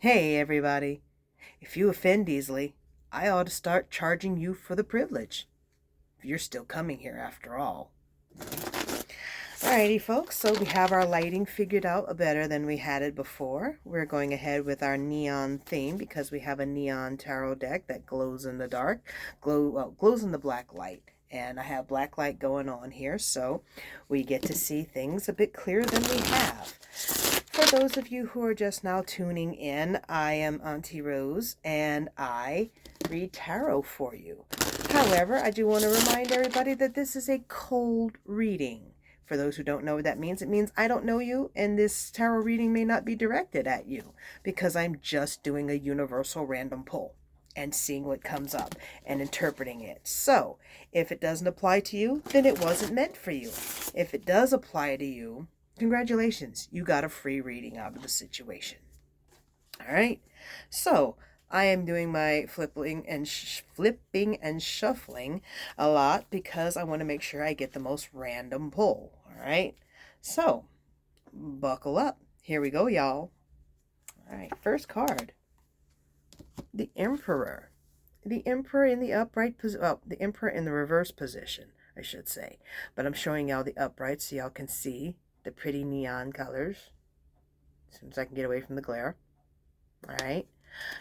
Hey, everybody. If you offend easily, I ought to start charging you for the privilege. If you're still coming here after all. Alrighty, folks, so we have our lighting figured out better than we had it before. We're going ahead with our neon theme because we have a neon tarot deck that glows in the dark, glows in the black light. And I have black light going on here, so we get to see things a bit clearer than we have. For those of you who are just now tuning in, I am Auntie Rose, and I read tarot for you. However, I do want to remind everybody that this is a cold reading. For those who don't know what that means, it means I don't know you, and this tarot reading may not be directed at you, because I'm just doing a universal random pull and seeing what comes up and interpreting it. So, if it doesn't apply to you, then it wasn't meant for you. If it does apply to you, congratulations, you got a free reading out of the situation. All right, so I am doing my flipping and shuffling a lot because I want to make sure I get the most random pull. All right, so buckle up. Here we go, y'all. All right, first card, the Emperor. The Emperor in the upright position, well, the Emperor in the reverse position, I should say. But I'm showing y'all the upright so y'all can see the pretty neon colors. As soon as I can get away from the glare. All right.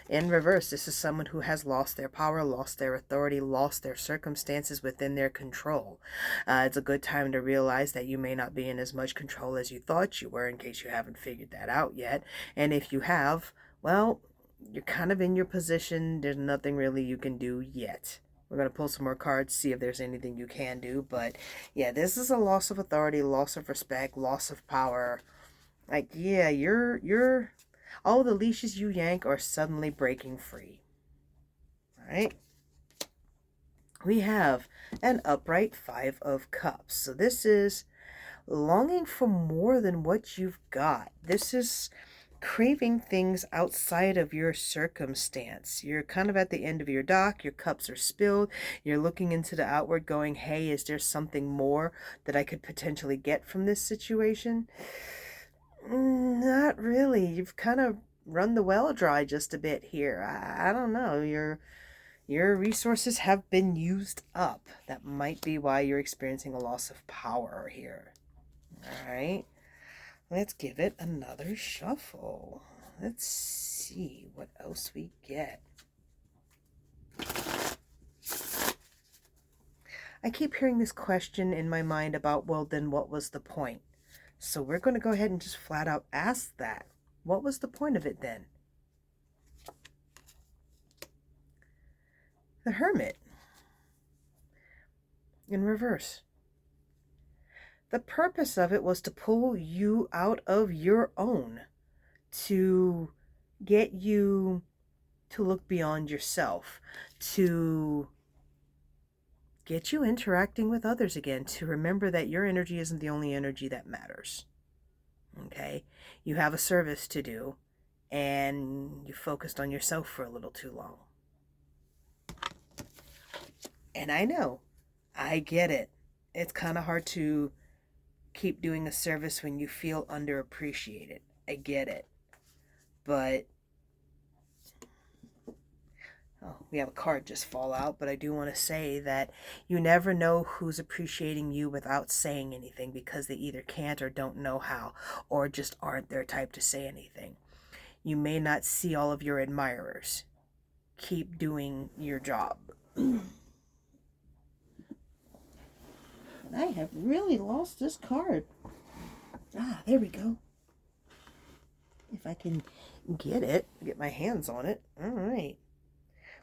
In reverse, this is someone who has lost their power, lost their authority, lost their circumstances within their control. It's a good time to realize that you may not be in as much control as you thought you were, in case you haven't figured that out yet. And if you have, well, you're kind of in your position. There's nothing really you can do yet. We're going to pull some more cards, see if there's anything you can do. But yeah, this is a loss of authority, loss of respect, loss of power. Like, yeah, you're all the leashes you yank are suddenly breaking free. All right. We have an upright Five of Cups. So this is longing for more than what you've got. This is craving things outside of your circumstance. You're kind of at the end of your dock. Your cups are spilled. You're looking into the outward going, hey, is there something more that I could potentially get from this situation? Not really. You've kind of run the well dry just a bit here. I don't know. Your resources have been used up. That might be why you're experiencing a loss of power here. All right. Let's give it another shuffle. Let's see what else we get. I keep hearing this question in my mind about, well, then what was the point? So we're going to go ahead and just flat out ask that. What was the point of it then? The Hermit in reverse. The purpose of it was to pull you out of your own, to get you to look beyond yourself, to get you interacting with others again, to remember that your energy isn't the only energy that matters. Okay? You have a service to do, and you focused on yourself for a little too long. And I know, I get it. It's kind of hard to keep doing a service when you feel underappreciated. I get it. But, oh, we have a card just fall out, but I do want to say that you never know who's appreciating you without saying anything, because they either can't or don't know how, or just aren't their type to say anything. You may not see all of your admirers. Keep doing your job. I have really lost this card. Ah, there we go. If I can get my hands on it. All right.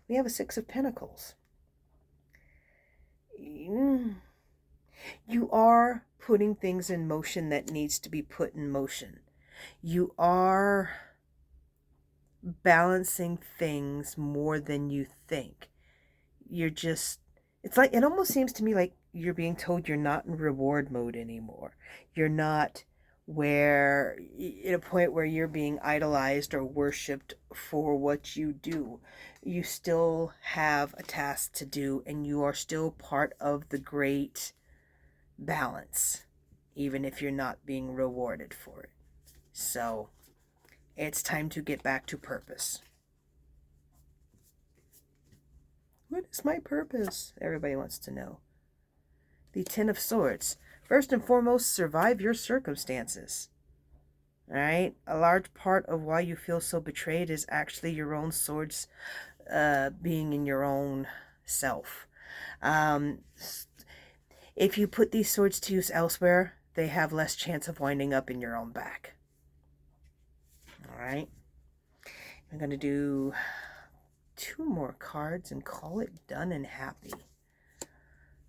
We have a Six of Pentacles. You are putting things in motion that needs to be put in motion. You are balancing things more than you think. It's like, it almost seems to me like you're being told you're not in reward mode anymore. You're not at a point where you're being idolized or worshipped for what you do. You still have a task to do, and you are still part of the great balance, even if you're not being rewarded for it. So It's time to get back to purpose. What is my purpose? Everybody wants to know. The Ten of Swords. First and foremost, survive your circumstances. All right? A large part of why you feel so betrayed is actually your own swords being in your own self. If you put these swords to use elsewhere, they have less chance of winding up in your own back. All right? I'm going to do 2 more cards and call it done and happy.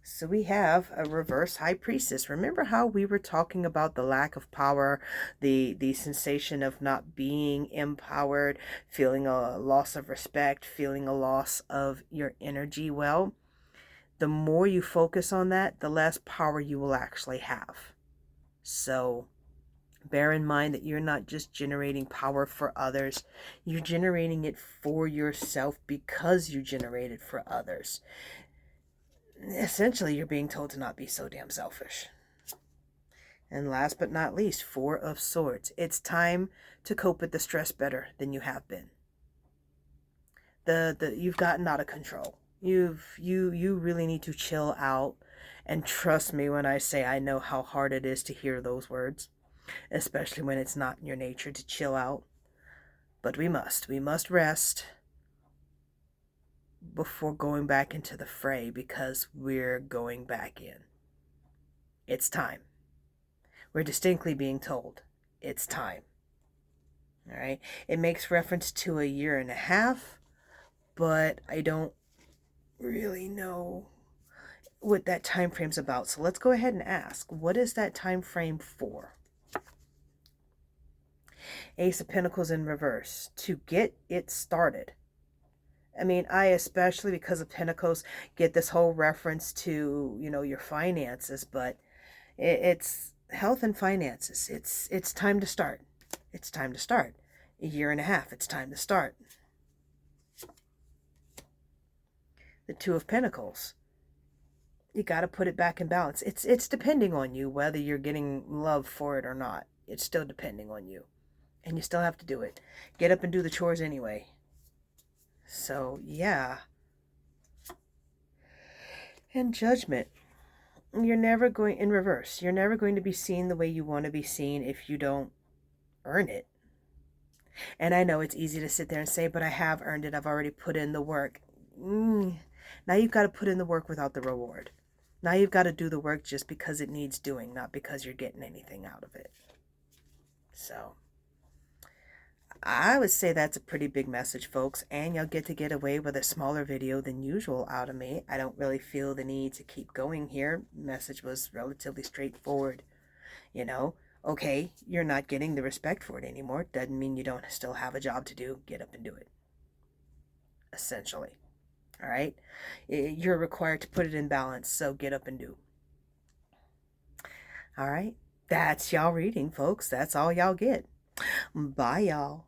So we have a reverse high priestess. Remember how we were talking about the lack of power, the sensation of not being empowered, feeling a loss of respect, feeling a loss of your energy? Well, the more you focus on that, the less power you will actually have. So bear in mind that you're not just generating power for others, you're generating it for yourself because you generate it for others. Essentially, you're being told to not be so damn selfish. And last but not least, 4 of Swords. It's time to cope with the stress better than you have been. You've gotten out of control. You really need to chill out. And trust me when I say I know how hard it is to hear those words, especially when it's not in your nature to chill out. But we must rest before going back into the fray, because we're going back in. It's time. We're distinctly being told it's time. All right. It makes reference to 1.5 years, but I don't really know what that time frame's about. So let's go ahead and ask, what is that time frame for? Ace of Pentacles in reverse. To get it started. I mean, I especially, because of Pentacles, get this whole reference to, your finances, but it's health and finances. It's time to start. It's time to start. 1.5 years, it's time to start. The 2 of Pentacles. You got to put it back in balance. It's depending on you whether you're getting love for it or not. It's still depending on you. And you still have to do it. Get up and do the chores anyway. So, yeah. And Judgment. You're never going, in reverse, you're never going to be seen the way you want to be seen if you don't earn it. And I know it's easy to sit there and say, but I have earned it. I've already put in the work. Now you've got to put in the work without the reward. Now you've got to do the work just because it needs doing, not because you're getting anything out of it. So I would say that's a pretty big message, folks, and you'll get away with a smaller video than usual out of me. I don't really feel the need to keep going here. Message was relatively straightforward. Okay, you're not getting the respect for it anymore. Doesn't mean you don't still have a job to do. Get up and do it. Essentially. All right? You're required to put it in balance, so get up and do. All right? That's y'all reading, folks. That's all y'all get. Bye, y'all.